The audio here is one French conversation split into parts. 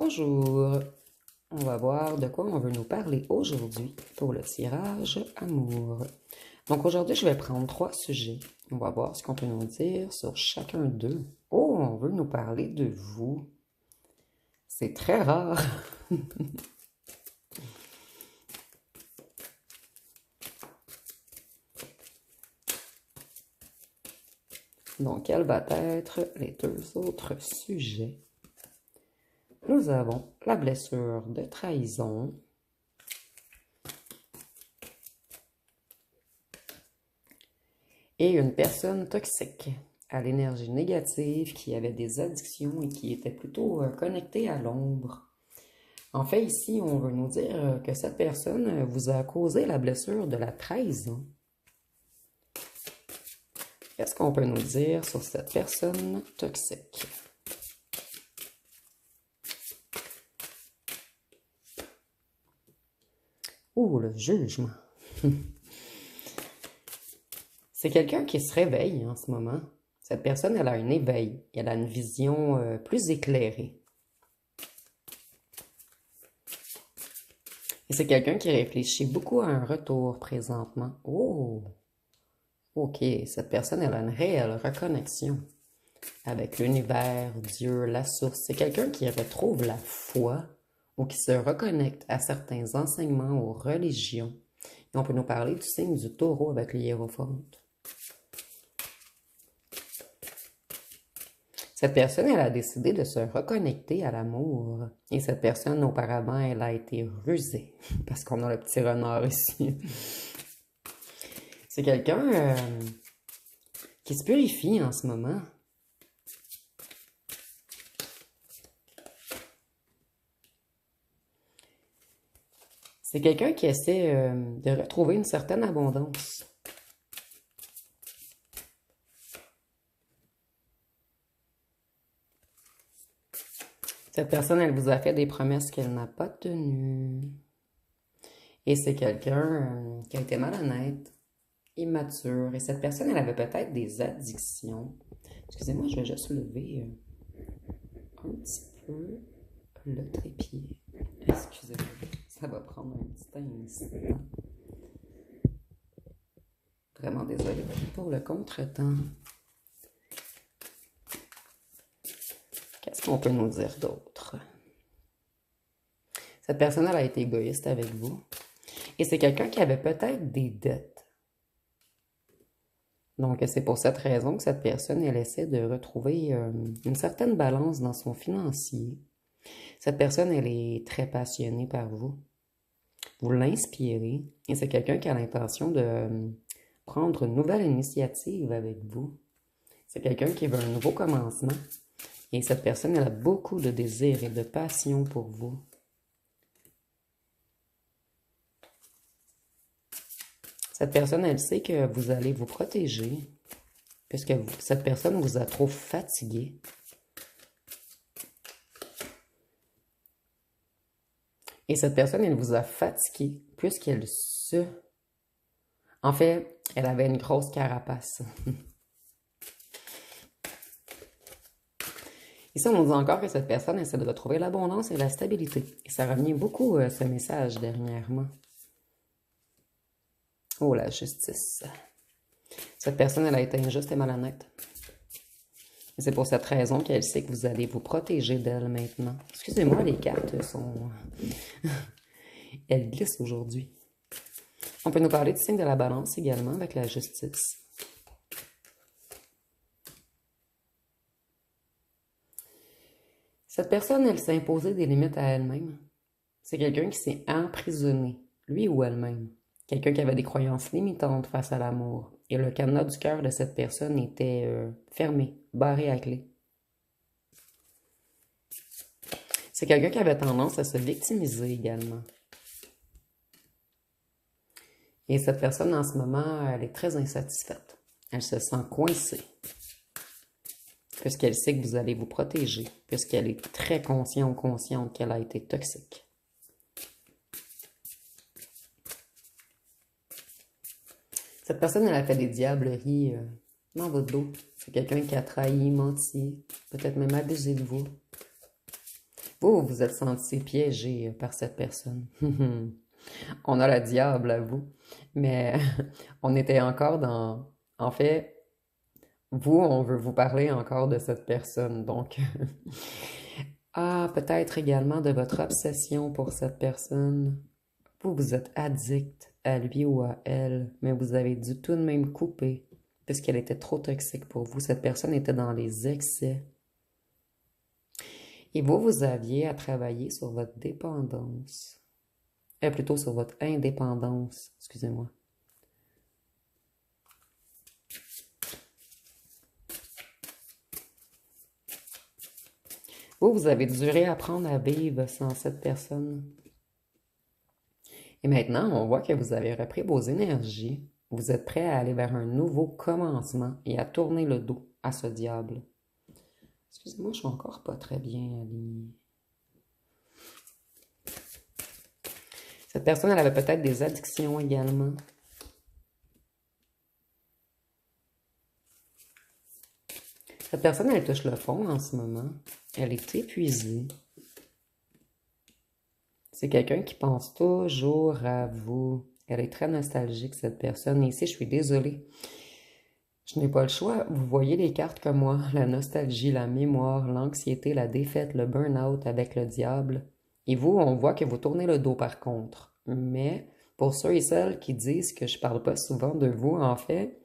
Bonjour, on va voir de quoi on veut nous parler aujourd'hui pour le tirage amour. Donc aujourd'hui, je vais prendre 3 sujets. On va voir ce qu'on peut nous dire sur chacun d'eux. Oh, on veut nous parler de vous. C'est très rare. Donc, quels vont être les 2 autres sujets? Nous avons la blessure de trahison. Et une personne toxique, à l'énergie négative, qui avait des addictions et qui était plutôt connectée à l'ombre. En fait, ici, on veut nous dire que cette personne vous a causé la blessure de la trahison. Qu'est-ce qu'on peut nous dire sur cette personne toxique? Ouh, le jugement. C'est quelqu'un qui se réveille en ce moment. Cette personne, elle a un éveil. Elle a une vision plus éclairée. Et c'est quelqu'un qui réfléchit beaucoup à un retour présentement. Oh! Ok, cette personne, elle a une réelle reconnexion avec l'univers, Dieu, la source. C'est quelqu'un qui retrouve la foi ou qui se reconnecte à certains enseignements ou religions. Et on peut nous parler du signe du taureau avec le hiérophante. Cette personne, elle a décidé de se reconnecter à l'amour. Et cette personne, auparavant, elle a été rusée. Parce qu'on a le petit renard ici. C'est quelqu'un qui se purifie en ce moment. C'est quelqu'un qui essaie de retrouver une certaine abondance. Cette personne, elle vous a fait des promesses qu'elle n'a pas tenues. Et c'est quelqu'un qui a été malhonnête, immature. Et cette personne, elle avait peut-être des addictions. Excusez-moi, je vais juste lever un petit peu le trépied. Excusez-moi, ça va prendre un petit instant. Vraiment désolée pour le contretemps. Qu'est-ce qu'on peut nous dire d'autre? Cette personne, elle a été égoïste avec vous. Et c'est quelqu'un qui avait peut-être des dettes. Donc, c'est pour cette raison que cette personne, elle essaie de retrouver une certaine balance dans son financier. Cette personne, elle est très passionnée par vous. Vous l'inspirez. Et c'est quelqu'un qui a l'intention de prendre une nouvelle initiative avec vous. C'est quelqu'un qui veut un nouveau commencement. Et cette personne, elle a beaucoup de désir et de passion pour vous. Cette personne, elle sait que vous allez vous protéger, puisque cette personne vous a trop fatigué. Et cette personne, elle vous a fatigué, puisqu'elle se... En fait, elle avait une grosse carapace. Ici, on nous dit encore que cette personne essaie de retrouver l'abondance et la stabilité. Et ça revient beaucoup, ce message, dernièrement. Oh, la justice. Cette personne, elle a été injuste et malhonnête. Et c'est pour cette raison qu'elle sait que vous allez vous protéger d'elle maintenant. Excusez-moi, les cartes sont... Elles glissent aujourd'hui. On peut nous parler du signe de la balance également avec la justice. Cette personne, elle s'est imposée des limites à elle-même. C'est quelqu'un qui s'est emprisonné, lui ou elle-même. Quelqu'un qui avait des croyances limitantes face à l'amour. Et le cadenas du cœur de cette personne était fermé, barré à clé. C'est quelqu'un qui avait tendance à se victimiser également. Et cette personne, en ce moment, elle est très insatisfaite. Elle se sent coincée. Puisqu'elle sait que vous allez vous protéger. Puisqu'elle est très consciente ou consciente qu'elle a été toxique. Cette personne, elle a fait des diableries dans votre dos. C'est quelqu'un qui a trahi, menti, peut-être même abusé de vous. Vous vous êtes senti piégé par cette personne. On a le diable à vous. Mais on était encore dans... En fait, vous, on veut vous parler encore de cette personne. Donc, ah, peut-être également de votre obsession pour cette personne. Vous êtes addict à lui ou à elle, mais vous avez dû tout de même couper puisqu'elle était trop toxique pour vous. Cette personne était dans les excès. Et vous aviez à travailler sur votre dépendance. Plutôt sur votre indépendance, excusez-moi. Vous avez dû réapprendre à vivre sans cette personne. Et maintenant, on voit que vous avez repris vos énergies. Vous êtes prêt à aller vers un nouveau commencement et à tourner le dos à ce diable. Excusez-moi, je suis encore pas très bien alignée. Cette personne, elle avait peut-être des addictions également. Cette personne, elle touche le fond en ce moment. Elle est épuisée. C'est quelqu'un qui pense toujours à vous. Elle est très nostalgique, cette personne. Et ici, je suis désolée. Je n'ai pas le choix. Vous voyez les cartes comme moi. La nostalgie, la mémoire, l'anxiété, la défaite, le burn-out avec le diable. Et vous, on voit que vous tournez le dos par contre. Mais pour ceux et celles qui disent que je parle pas souvent de vous, en fait,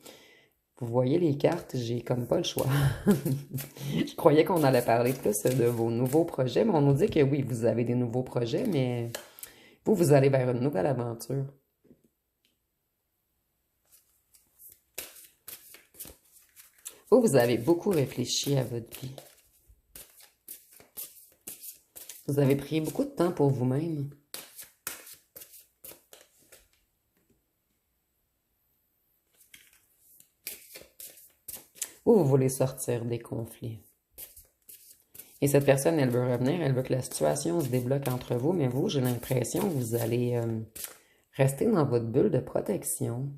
vous voyez les cartes, j'ai comme pas le choix. Je croyais qu'on allait parler plus de vos nouveaux projets, mais on nous dit que oui, vous avez des nouveaux projets, mais vous allez vers une nouvelle aventure. Vous avez beaucoup réfléchi à votre vie. Vous avez pris beaucoup de temps pour vous-même. Vous voulez sortir des conflits. Et cette personne, elle veut revenir, elle veut que la situation se débloque entre vous, mais vous, j'ai l'impression que vous allez rester dans votre bulle de protection.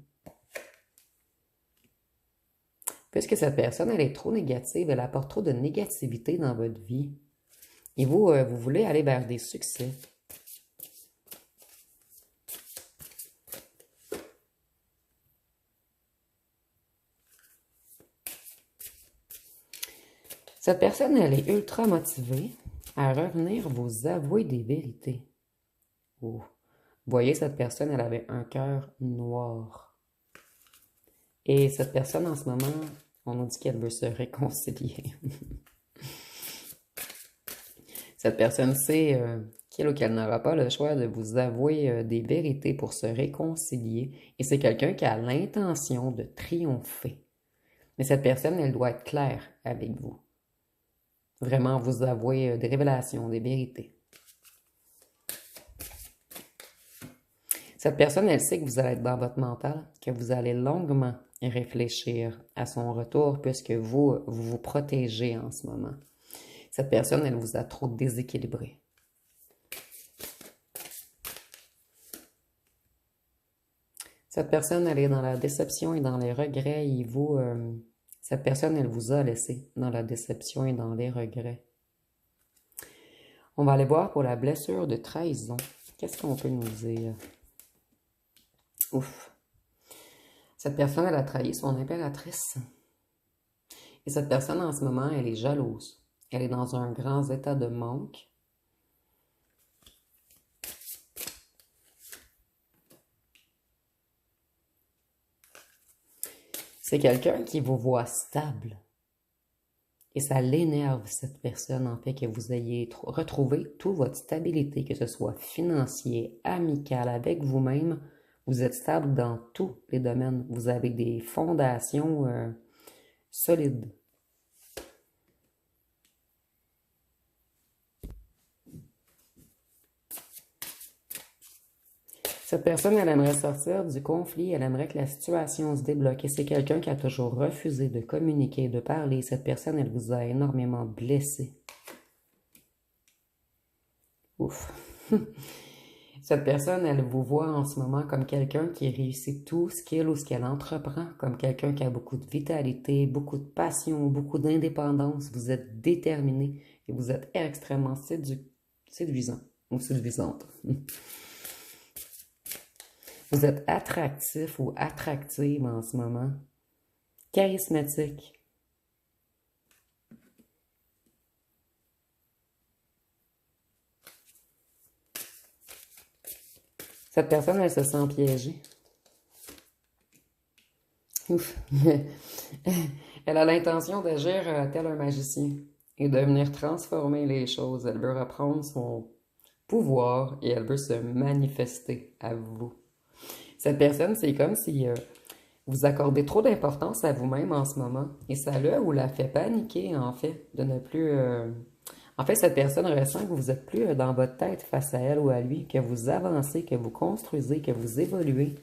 Puisque cette personne, elle est trop négative, elle apporte trop de négativité dans votre vie. Et vous, vous voulez aller vers des succès. Cette personne, elle est ultra motivée à revenir vous avouer des vérités. Oh. Vous voyez, cette personne, elle avait un cœur noir. Et cette personne, en ce moment, on nous dit qu'elle veut se réconcilier. Cette personne sait qu'il ou qu'elle n'aura pas le choix de vous avouer des vérités pour se réconcilier. Et c'est quelqu'un qui a l'intention de triompher. Mais cette personne, elle doit être claire avec vous. Vraiment vous avouer des révélations, des vérités. Cette personne, elle sait que vous allez être dans votre mental, que vous allez longuement réfléchir à son retour puisque vous protégez en ce moment. Cette personne, elle vous a trop déséquilibré. Cette personne, elle est dans la déception et dans les regrets et vous, cette personne, elle vous a laissé dans la déception et dans les regrets. On va aller voir pour la blessure de trahison. Qu'est-ce qu'on peut nous dire? Ouf. Cette personne, elle a trahi son impératrice. Et cette personne, en ce moment, elle est jalouse. Elle est dans un grand état de manque. C'est quelqu'un qui vous voit stable. Et ça l'énerve, cette personne, en fait, que vous ayez retrouvé toute votre stabilité, que ce soit financier, amical, avec vous-même. Vous êtes stable dans tous les domaines. Vous avez des fondations solides. Cette personne, elle aimerait sortir du conflit, elle aimerait que la situation se débloque. Et c'est quelqu'un qui a toujours refusé de communiquer, de parler. Cette personne, elle vous a énormément blessé. Ouf. Cette personne, elle vous voit en ce moment comme quelqu'un qui réussit tout ce qu'il ou ce qu'elle entreprend, comme quelqu'un qui a beaucoup de vitalité, beaucoup de passion, beaucoup d'indépendance. Vous êtes déterminé et vous êtes extrêmement séduisant ou séduisante. Vous êtes attractif ou attractive en ce moment. Charismatique. Cette personne, elle se sent piégée. Ouf. Elle a l'intention d'agir tel un magicien et de venir transformer les choses. Elle veut reprendre son pouvoir et elle veut se manifester à vous. Cette personne, c'est comme si vous accordez trop d'importance à vous-même en ce moment et ça l'a ou la fait paniquer en fait de ne plus... En fait, cette personne ressent que vous êtes plus dans votre tête face à elle ou à lui, que vous avancez, que vous construisez, que vous évoluez.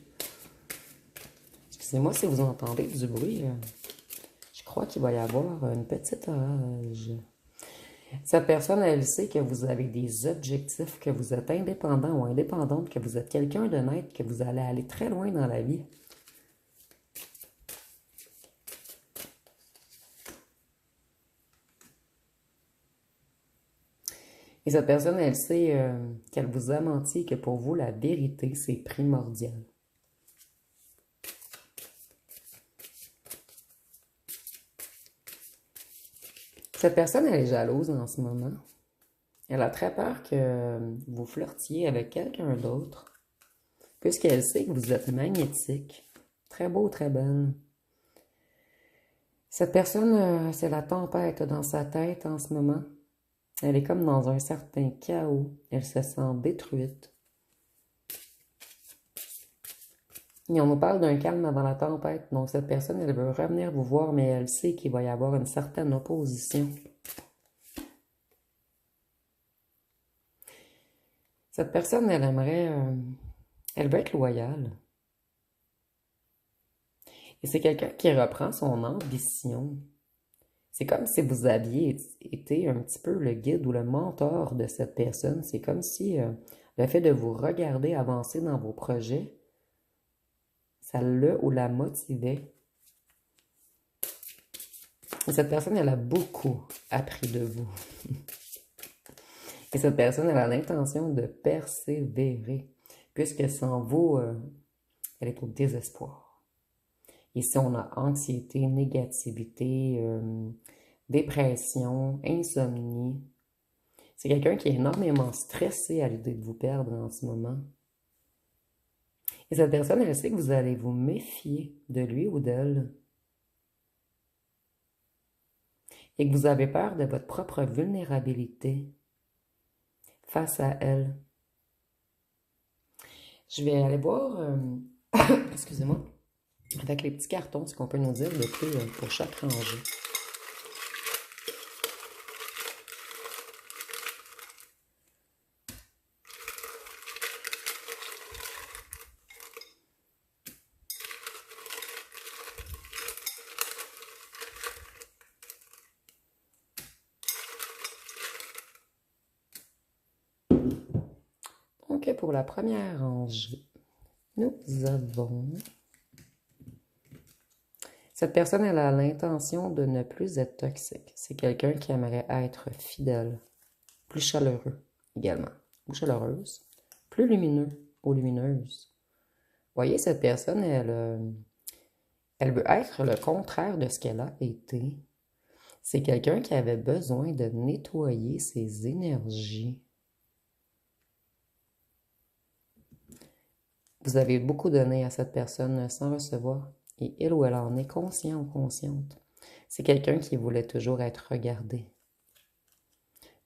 Excusez-moi si vous entendez du bruit. Je crois qu'il va y avoir une petite orage. Cette personne, elle sait que vous avez des objectifs, que vous êtes indépendant ou indépendante, que vous êtes quelqu'un d'honnête, que vous allez aller très loin dans la vie. Et cette personne, elle sait qu'elle vous a menti et que pour vous, la vérité, c'est primordial. Cette personne, elle est jalouse en ce moment. Elle a très peur que vous flirtiez avec quelqu'un d'autre, puisqu'elle sait que vous êtes magnétique, très beau, très belle. Cette personne, c'est la tempête dans sa tête en ce moment. Elle est comme dans un certain chaos. Elle se sent détruite. Et on nous parle d'un calme avant la tempête. Donc cette personne, elle veut revenir vous voir, mais elle sait qu'il va y avoir une certaine opposition. Cette personne, elle aimerait... elle veut être loyale. Et c'est quelqu'un qui reprend son ambition. C'est comme si vous aviez été un petit peu le guide ou le mentor de cette personne. C'est comme si le fait de vous regarder avancer dans vos projets, ça le ou la motivait. Et cette personne, elle a beaucoup appris de vous. Et cette personne, elle a l'intention de persévérer, puisque sans vous, elle est au désespoir. Ici, on a anxiété, négativité, dépression, insomnie. C'est quelqu'un qui est énormément stressé à l'idée de vous perdre en ce moment. Et cette personne, elle sait que vous allez vous méfier de lui ou d'elle. Et que vous avez peur de votre propre vulnérabilité face à elle. Je vais aller voir, excusez-moi, avec les petits cartons, ce qu'on peut nous dire de plus pour chaque rangée. Donc, pour la première rangée, nous avons... Cette personne, elle a l'intention de ne plus être toxique. C'est quelqu'un qui aimerait être fidèle, plus chaleureux également, ou chaleureuse, plus lumineux ou lumineuse. Voyez, cette personne, elle veut être le contraire de ce qu'elle a été. C'est quelqu'un qui avait besoin de nettoyer ses énergies. Vous avez beaucoup donné à cette personne sans recevoir, et il ou elle en est conscient ou consciente. C'est quelqu'un qui voulait toujours être regardé.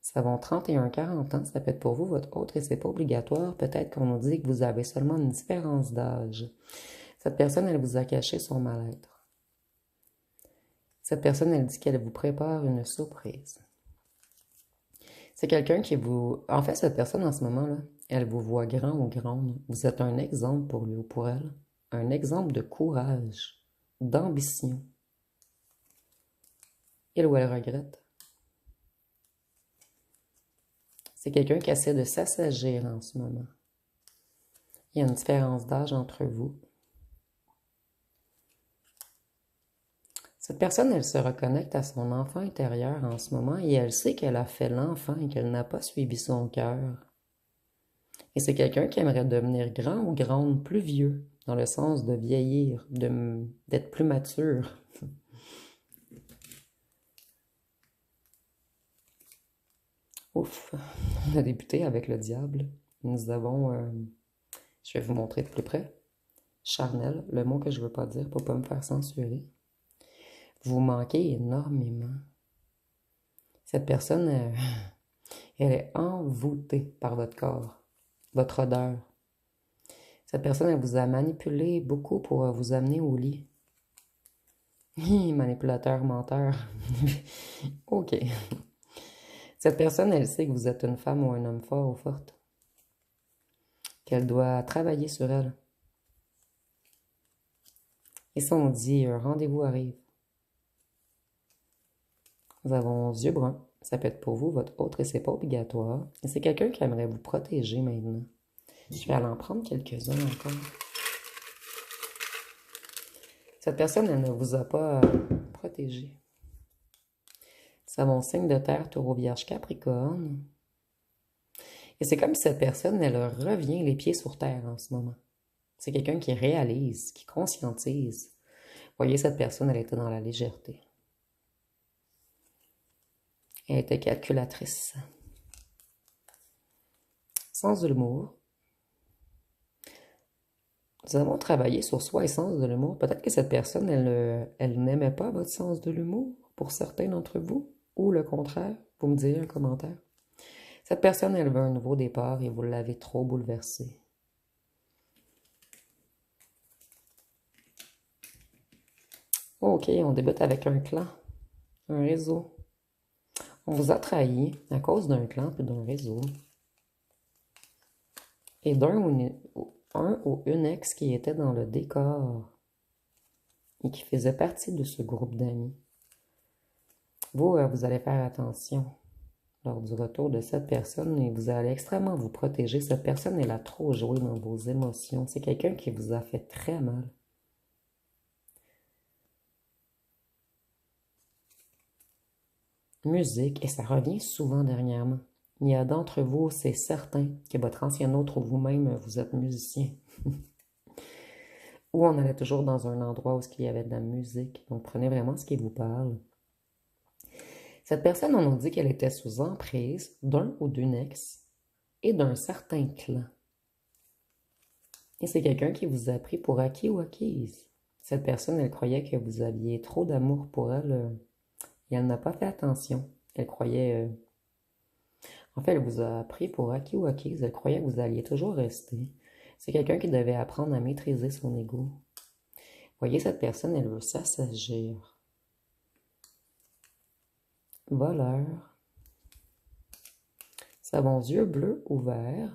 Ça va 31-40 ans, ça peut être pour vous votre autre et c'est pas obligatoire. Peut-être qu'on nous dit que vous avez seulement une différence d'âge. Cette personne, elle vous a caché son mal-être. Cette personne, elle dit qu'elle vous prépare une surprise. C'est quelqu'un qui vous... En fait, cette personne, en ce moment-là, elle vous voit grand ou grande. Vous êtes un exemple pour lui ou pour elle. Un exemple de courage, d'ambition. Il ou elle regrette. C'est quelqu'un qui essaie de s'assagir en ce moment. Il y a une différence d'âge entre vous. Cette personne, elle se reconnecte à son enfant intérieur en ce moment et elle sait qu'elle a fait l'enfant et qu'elle n'a pas suivi son cœur. Et c'est quelqu'un qui aimerait devenir grand ou grande, plus vieux, dans le sens de vieillir, d'être plus mature. Ouf, on a débuté avec le diable. Nous avons, je vais vous montrer de plus près, charnel, le mot que je veux pas dire pour pas me faire censurer. Vous manquez énormément. Cette personne, elle est envoûtée par votre corps, votre odeur. Cette personne, elle vous a manipulé beaucoup pour vous amener au lit. Manipulateur, menteur. Ok. Cette personne, elle sait que vous êtes une femme ou un homme fort ou forte. Qu'elle doit travailler sur elle. Et ça, on dit, un rendez-vous arrive. Nous avons yeux bruns. Ça peut être pour vous votre autre et c'est pas obligatoire. Et c'est quelqu'un qui aimerait vous protéger maintenant. Je vais aller en prendre quelques-uns encore. Cette personne, elle ne vous a pas protégé. Nous avons signe de terre, taureau, vierge, capricorne. Et c'est comme si cette personne, elle revient les pieds sur terre en ce moment. C'est quelqu'un qui réalise, qui conscientise. Vous voyez, cette personne, elle était dans la légèreté. Elle était calculatrice. Sens de l'humour. Nous avons travaillé sur soi et sens de l'humour. Peut-être que cette personne, elle n'aimait pas votre sens de l'humour pour certains d'entre vous. Ou le contraire, vous me direz un commentaire. Cette personne, elle veut un nouveau départ et vous l'avez trop bouleversée. Ok, on débute avec un clan, un réseau. On vous a trahi à cause d'un clan et d'un réseau. Et un ou une ex qui était dans le décor et qui faisait partie de ce groupe d'amis. Vous allez faire attention lors du retour de cette personne et vous allez extrêmement vous protéger. Cette personne, elle a trop joué dans vos émotions. C'est quelqu'un qui vous a fait très mal. Musique, et ça revient souvent dernièrement. Il y a d'entre vous, c'est certain, que votre ancien autre ou vous-même, vous êtes musicien. Ou on allait toujours dans un endroit où il y avait de la musique. Donc prenez vraiment ce qui vous parle. Cette personne, on nous dit qu'elle était sous emprise d'un ou d'une ex et d'un certain clan. Et c'est quelqu'un qui vous a pris pour acquis ou acquise. Cette personne, elle croyait que vous aviez trop d'amour pour elle et elle n'a pas fait attention. Elle croyait... En fait, elle vous a pris pour acquis ou acquise. Elle croyait que vous alliez toujours rester. C'est quelqu'un qui devait apprendre à maîtriser son ego. Voyez, cette personne, elle veut s'assagir. Voleur. Savons yeux bleus ou verts.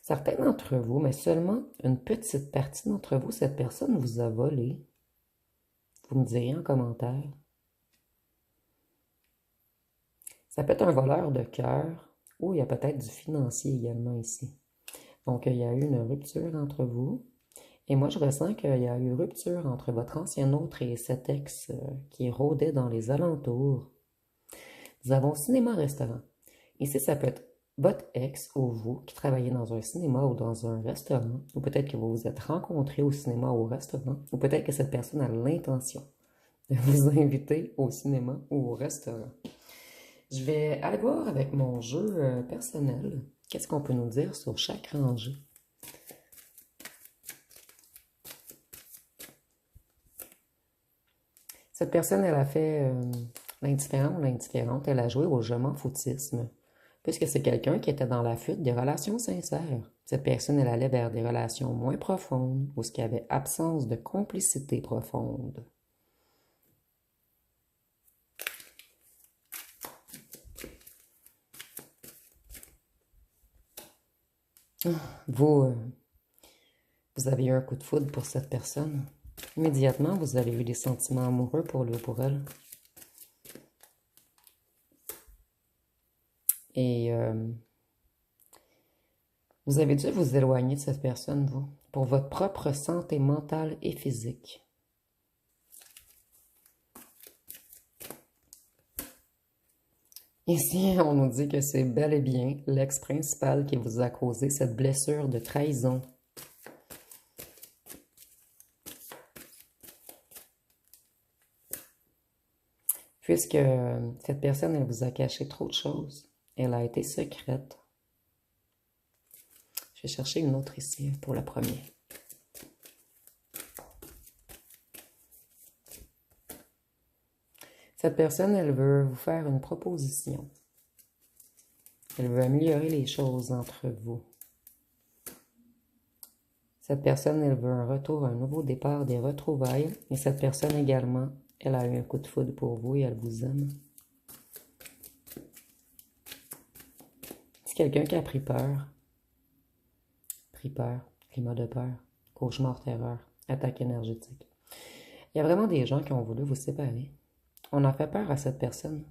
Certains d'entre vous, mais seulement une petite partie d'entre vous, cette personne vous a volé. Vous me direz en commentaire. Ça peut être un voleur de cœur ou il y a peut-être du financier également ici. Donc, il y a eu une rupture entre vous. Et moi, je ressens qu'il y a eu rupture entre votre ancien autre et cet ex qui rôdait dans les alentours. Nous avons cinéma-restaurant. Ici, ça peut être votre ex ou vous qui travaillez dans un cinéma ou dans un restaurant, ou peut-être que vous vous êtes rencontrés au cinéma ou au restaurant, ou peut-être que cette personne a l'intention de vous inviter au cinéma ou au restaurant. Je vais aller voir avec mon jeu personnel. Qu'est-ce qu'on peut nous dire sur chaque rangée? Cette personne, elle a fait l'indifférent ou l'indifférente. Elle a joué au je m'en foutisme. Puisque c'est quelqu'un qui était dans la fuite des relations sincères. Cette personne, elle allait vers des relations moins profondes, où il y avait absence de complicité profonde. Vous, vous avez eu un coup de foudre pour cette personne. Immédiatement, vous avez eu des sentiments amoureux pour lui ou pour elle. Et Vous avez dû vous éloigner de cette personne, vous, pour votre propre santé mentale et physique. Ici, on nous dit que c'est bel et bien l'ex principal qui vous a causé cette blessure de trahison. Puisque cette personne, elle vous a caché trop de choses. Elle a été secrète. Je vais chercher une autre ici pour la première. Cette personne, elle veut vous faire une proposition. Elle veut améliorer les choses entre vous. Cette personne, elle veut un retour, un nouveau départ, des retrouvailles. Et cette personne également, elle a eu un coup de foudre pour vous et elle vous aime. C'est quelqu'un qui a pris peur. Climat de peur, cauchemar, terreur, attaque énergétique. Il y a vraiment des gens qui ont voulu vous séparer. On a fait peur à cette personne.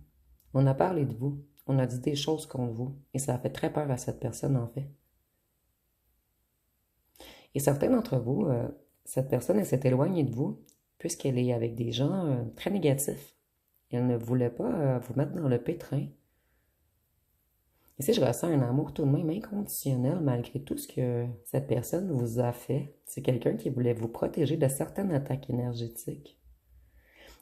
On a parlé de vous. On a dit des choses contre vous. Et ça a fait très peur à cette personne, en fait. Et certains d'entre vous, cette personne, elle s'est éloignée de vous puisqu'elle est avec des gens très négatifs. Elle ne voulait pas vous mettre dans le pétrin. Ici, je ressens un amour tout de même inconditionnel malgré tout ce que cette personne vous a fait. C'est quelqu'un qui voulait vous protéger de certaines attaques énergétiques.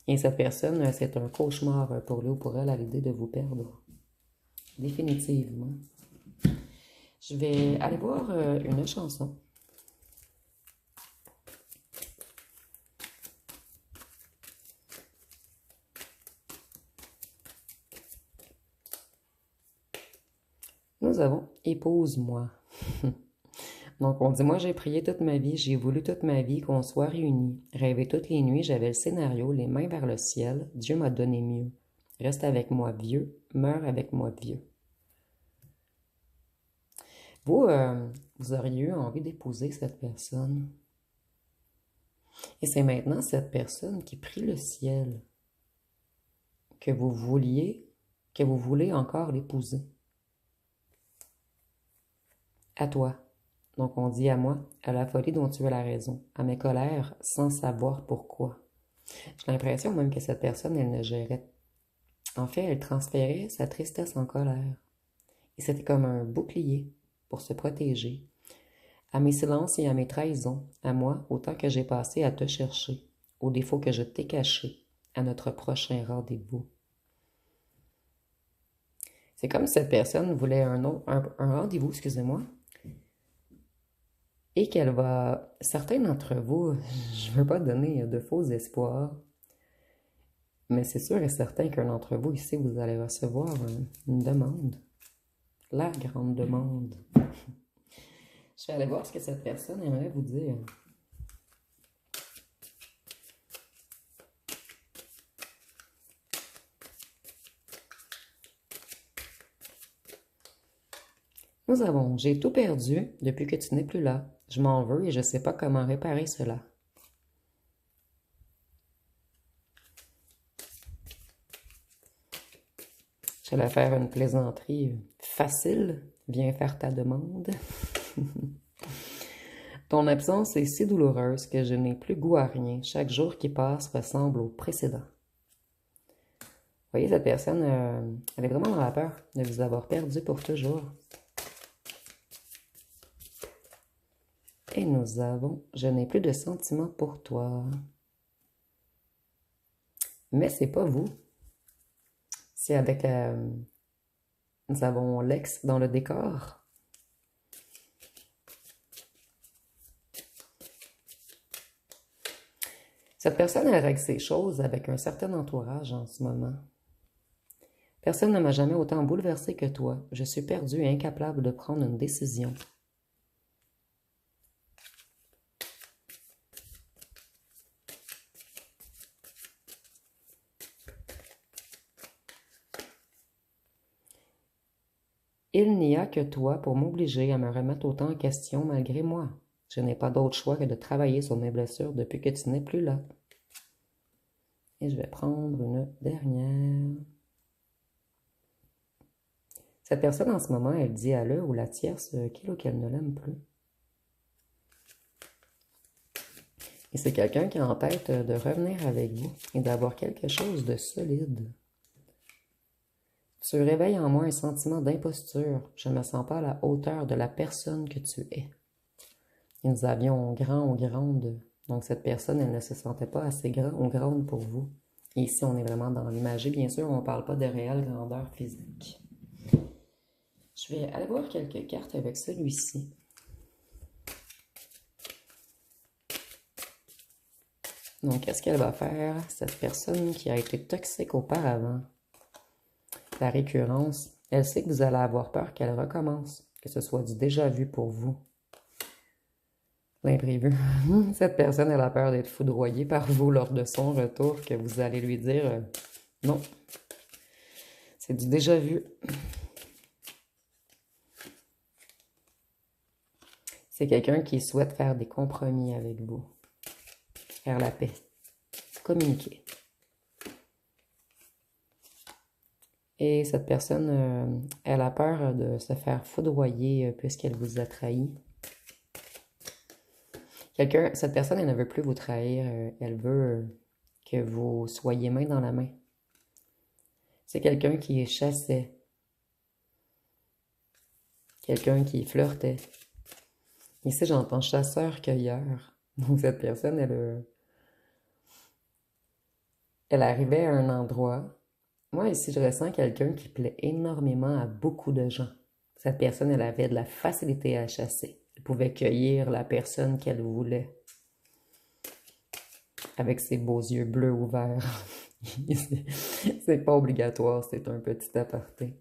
Et cette personne, c'est un cauchemar pour lui ou pour elle à l'idée de vous perdre. Définitivement. Je vais aller voir une chanson. Nous avons Épouse-moi. Donc, on dit, moi, j'ai prié toute ma vie, j'ai voulu toute ma vie qu'on soit réunis. Rêvé toutes les nuits, j'avais le scénario, les mains vers le ciel. Dieu m'a donné mieux. Reste avec moi, vieux. Meurs avec moi, vieux. Vous, vous auriez eu envie d'épouser cette personne. Et c'est maintenant cette personne qui prie le ciel que vous voulez encore l'épouser. À toi. Donc on dit à moi, à la folie dont tu as la raison, à mes colères sans savoir pourquoi. J'ai l'impression même que cette personne, elle ne gérait. En fait, elle transférait sa tristesse en colère. Et c'était comme un bouclier pour se protéger. À mes silences et à mes trahisons, à moi, autant que j'ai passé à te chercher, aux défauts que je t'ai cachés, à notre prochain rendez-vous. C'est comme si cette personne voulait un rendez-vous, excusez-moi, et qu'elle va, certains d'entre vous, je ne veux pas donner de faux espoirs, mais c'est sûr et certain qu'un d'entre vous ici, vous allez recevoir une demande. La grande demande. Je vais aller voir ce que cette personne aimerait vous dire. Nous avons, j'ai tout perdu depuis que tu n'es plus là. Je m'en veux et je ne sais pas comment réparer cela. J'allais faire une plaisanterie facile. Viens faire ta demande. Ton absence est si douloureuse que je n'ai plus goût à rien. Chaque jour qui passe ressemble au précédent. Vous voyez, cette personne, elle est vraiment dans la peur de vous avoir perdu pour toujours. Et nous avons, je n'ai plus de sentiments pour toi. Mais c'est pas vous. C'est avec, nous avons l'ex dans le décor. Cette personne, elle règle ses choses avec un certain entourage en ce moment. Personne ne m'a jamais autant bouleversé que toi. Je suis perdu et incapable de prendre une décision. Il n'y a que toi pour m'obliger à me remettre autant en question malgré moi. Je n'ai pas d'autre choix que de travailler sur mes blessures depuis que tu n'es plus là. Et je vais prendre une dernière. Cette personne, en ce moment, elle dit à l'heure ou la tierce qu'il ou qu'elle ne l'aime plus. Et c'est quelqu'un qui a en tête de revenir avec vous et d'avoir quelque chose de solide. Tu réveilles en moi un sentiment d'imposture. Je ne me sens pas à la hauteur de la personne que tu es. Et nous avions grand ou grande. Donc cette personne, elle ne se sentait pas assez grand ou grande pour vous. Et ici, on est vraiment dans l'imagerie. Bien sûr, on ne parle pas de réelle grandeur physique. Je vais aller voir quelques cartes avec celui-ci. Donc, qu'est-ce qu'elle va faire, cette personne qui a été toxique auparavant? La récurrence, elle sait que vous allez avoir peur qu'elle recommence, que ce soit du déjà vu pour vous. L'imprévu. Cette personne, elle a peur d'être foudroyée par vous lors de son retour, que vous allez lui dire non. C'est du déjà vu. C'est quelqu'un qui souhaite faire des compromis avec vous. Faire la paix. Communiquer. Et cette personne, elle a peur de se faire foudroyer puisqu'elle vous a trahi. Cette personne, elle ne veut plus vous trahir. Elle veut que vous soyez main dans la main. C'est quelqu'un qui chassait. Quelqu'un qui flirtait. Ici, j'entends chasseur-cueilleur. Donc, cette personne, elle arrivait à un endroit. Moi, ici, je ressens quelqu'un qui plaît énormément à beaucoup de gens. Cette personne, elle avait de la facilité à chasser. Elle pouvait cueillir la personne qu'elle voulait. Avec ses beaux yeux bleus ouverts. C'est pas obligatoire, c'est un petit aparté.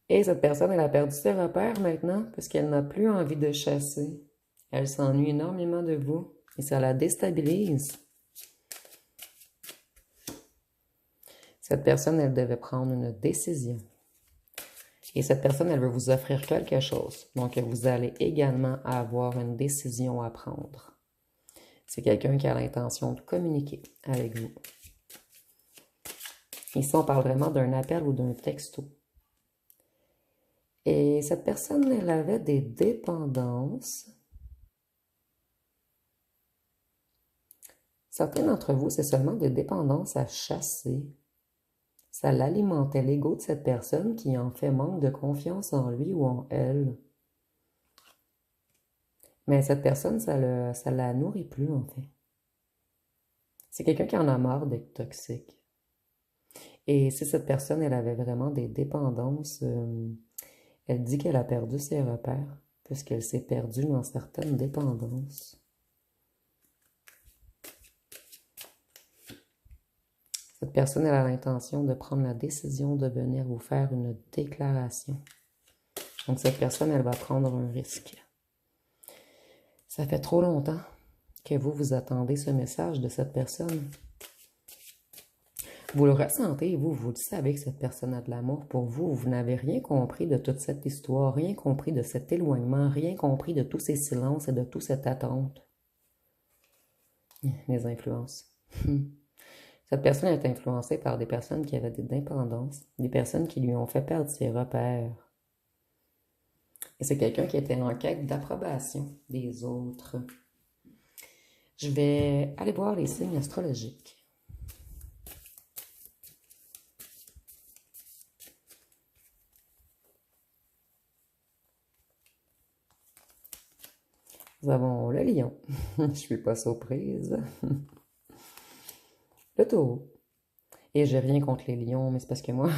Et cette personne, elle a perdu ses repères maintenant parce qu'elle n'a plus envie de chasser. Elle s'ennuie énormément de vous et ça la déstabilise. Cette personne, elle devait prendre une décision. Et cette personne, elle veut vous offrir quelque chose. Donc, vous allez également avoir une décision à prendre. C'est quelqu'un qui a l'intention de communiquer avec vous. Ici, on parle vraiment d'un appel ou d'un texto. Et cette personne, elle avait des dépendances. Certains d'entre vous, c'est seulement des dépendances à chasser. Ça l'alimentait l'ego de cette personne qui en fait manque de confiance en lui ou en elle. Mais cette personne, ça la nourrit plus en fait. C'est quelqu'un qui en a marre d'être toxique. Et si cette personne, elle avait vraiment des dépendances, elle dit qu'elle a perdu ses repères puisqu'elle s'est perdue dans certaines dépendances. Cette personne, elle a l'intention de prendre la décision de venir vous faire une déclaration. Donc, cette personne, elle va prendre un risque. Ça fait trop longtemps que vous attendez ce message de cette personne. Vous le ressentez, vous le savez que cette personne a de l'amour pour vous. Vous n'avez rien compris de toute cette histoire, rien compris de cet éloignement, rien compris de tous ces silences et de toute cette attente. Les influences. Cette personne est influencée par des personnes qui avaient des dépendances, des personnes qui lui ont fait perdre ses repères. Et c'est quelqu'un qui était en quête d'approbation des autres. Je vais aller voir les signes astrologiques. Nous avons le lion. Je ne suis pas surprise. Le taureau. Et j'ai rien contre les lions, mais c'est parce que moi,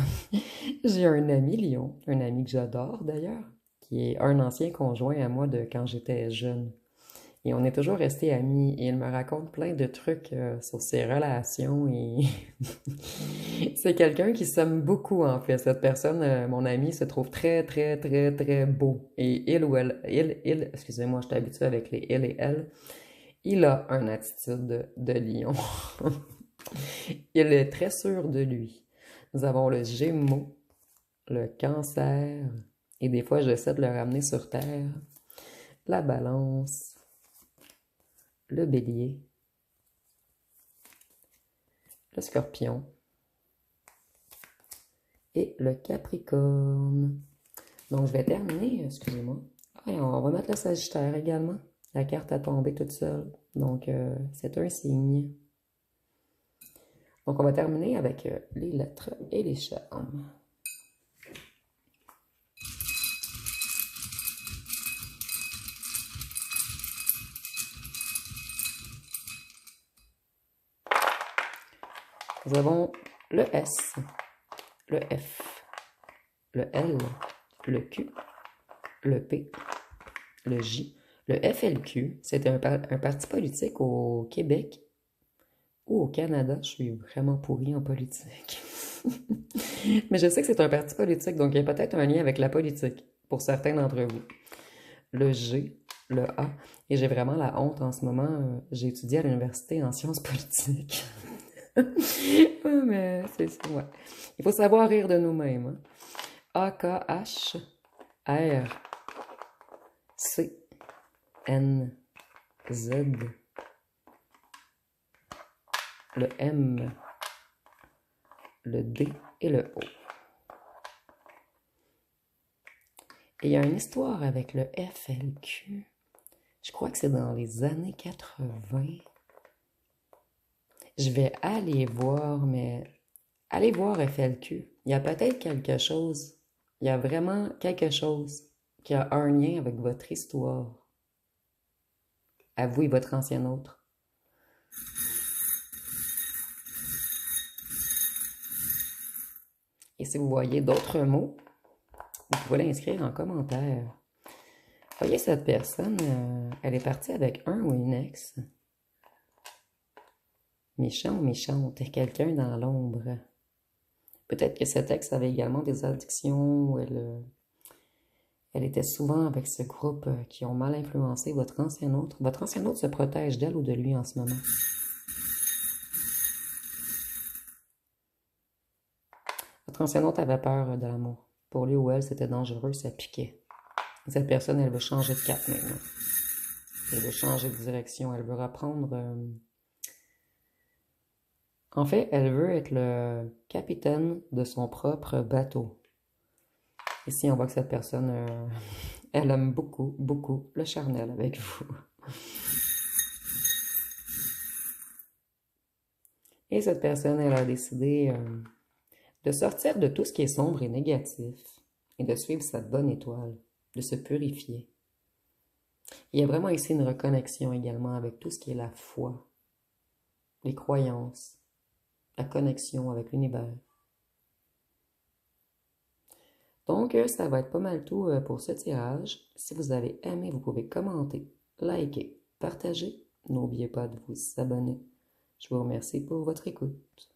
j'ai un ami lion, un ami que j'adore d'ailleurs, qui est un ancien conjoint à moi de quand j'étais jeune. Et on est toujours restés amis et il me raconte plein de trucs sur ses relations et c'est quelqu'un qui s'aime beaucoup en fait. Cette personne, mon ami, se trouve très très très très beau. Et il ou elle, excusez-moi, je suis habituée avec les il et elle, il a une attitude de lion. Il est très sûr de lui. Nous avons le Gémeaux, le Cancer, et des fois j'essaie de le ramener sur Terre, la Balance, le Bélier, le Scorpion et le Capricorne. Donc, je vais terminer, excusez-moi. Ah, et on va mettre le Sagittaire également. La carte a tombé toute seule. Donc, c'est un signe. Donc, on va terminer avec les lettres et les charmes. Nous avons le S, le F, le L, le Q, le P, le J. Le FLQ, c'est un parti politique au Québec ou au Canada. Je suis vraiment pourrie en politique. Mais je sais que c'est un parti politique, donc il y a peut-être un lien avec la politique pour certains d'entre vous. Le G, le A, et j'ai vraiment la honte en ce moment. J'ai étudié à l'université en sciences politiques. Mais c'est ouais. Il faut savoir rire de nous-mêmes. Hein. A, K, H, R, C, N, Z, le M, le D et le O. Et il y a une histoire avec le FLQ. Je crois que c'est dans les années 80. Je vais aller voir, mais allez voir FLQ. Il y a peut-être quelque chose. Il y a vraiment quelque chose qui a un lien avec votre histoire. À vous et votre ancien autre. Et si vous voyez d'autres mots, vous pouvez l'inscrire en commentaire. Voyez cette personne, elle est partie avec un ou une ex. Méchant ou méchante, quelqu'un dans l'ombre. Peut-être que cet ex avait également des addictions, ou elle était souvent avec ce groupe qui ont mal influencé votre ancien autre. Votre ancien autre se protège d'elle ou de lui en ce moment. Votre ancien autre avait peur de l'amour. Pour lui ou elle, c'était dangereux, ça piquait. Cette personne, elle veut changer de cap maintenant. Elle veut changer de direction. Elle veut reprendre... En fait, elle veut être le capitaine de son propre bateau. Ici, on voit que cette personne, elle aime beaucoup, beaucoup le charnel avec vous. Et cette personne, elle a décidé de sortir de tout ce qui est sombre et négatif et de suivre sa bonne étoile, de se purifier. Il y a vraiment ici une reconnexion également avec tout ce qui est la foi, les croyances, la connexion avec l'univers. Donc, ça va être pas mal tout pour ce tirage. Si vous avez aimé, vous pouvez commenter, liker, partager. N'oubliez pas de vous abonner. Je vous remercie pour votre écoute.